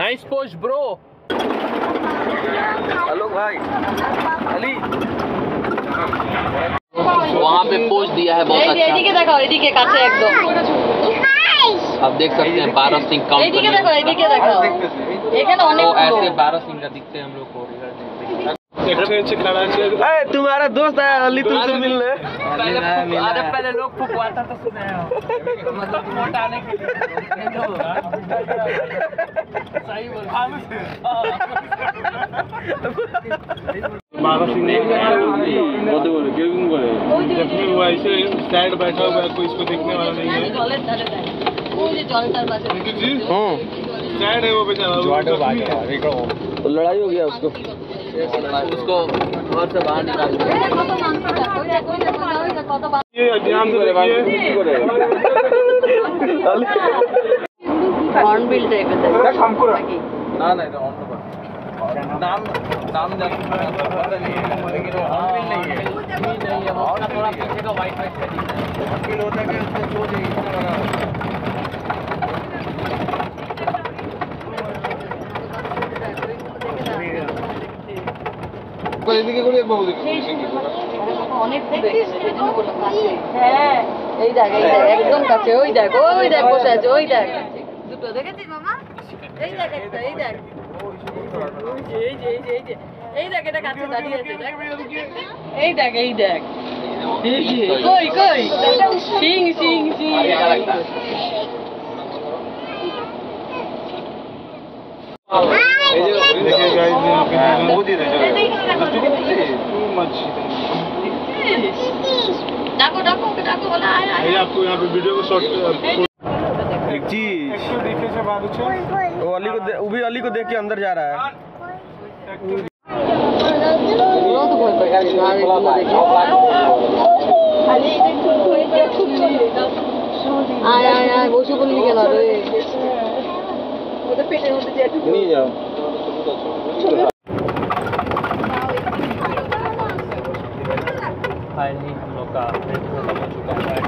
Nice post bro. Hello भाई अली। वहाँ पे पोस्ट दिया है बहुत अच्छा। এদিকে দেখো এদিকে কাছে একদম। आप देख सकते हैं 12 सिंह काउंट। এদিকে দেখো এদিকে দেখো। এখানে অনেক तो ऐसे 12 सिंह का दिखते हैं हम लोग को। तुम्हारा दोस्त आया अली तुमसे मिलने। पहले लोग फुकवाता तो सुने हैं मतलब मोटा आने के लिए। सही बोल। 12 सिंह वो ऐसे साइड बैठा हुआ है, कोई इसको देखने वाला नहीं है। साइड है वो बेचारा। तो लड़ाई हो गया उसको घर से बाहर निकाल दिया। ये ध्यान से देखिए। হর্নবিল টাইপের দেখো নাকি ना ना इधर ऑन पर नाम नाम नहीं है वो अपना थोड़ा पीछे का वाइट वाइट हॉर्नबिल होता है कि उसको जो इतना बड़ा এদিকে করে একবার ওদিকে অনেক দেখছিস সেজন্য বললাম কাছে হ্যাঁ এই দেখ একদম কাছে ওই দেখ বসে আছে ওই দেখ দুটো দেখেছিস মামা এই দেখ একটা এই দেখ এই দেখ এটা কাছে দাঁড়িয়ে আছে দেখ এই দেখ কই সিং देखिए गाइस यहाँ पे बहुत ही डाको बोला आया आपको यहाँ पे वीडियो को शॉर्ट एक चीज देखे से बाद वो भी अली को देख के अंदर जा रहा है। আয় বসে বললি কেন রে ওটা পেটের মধ্যে যে नहीं जाओ फाइनली हम लोग का ट्रिप खत्म हो चुका है।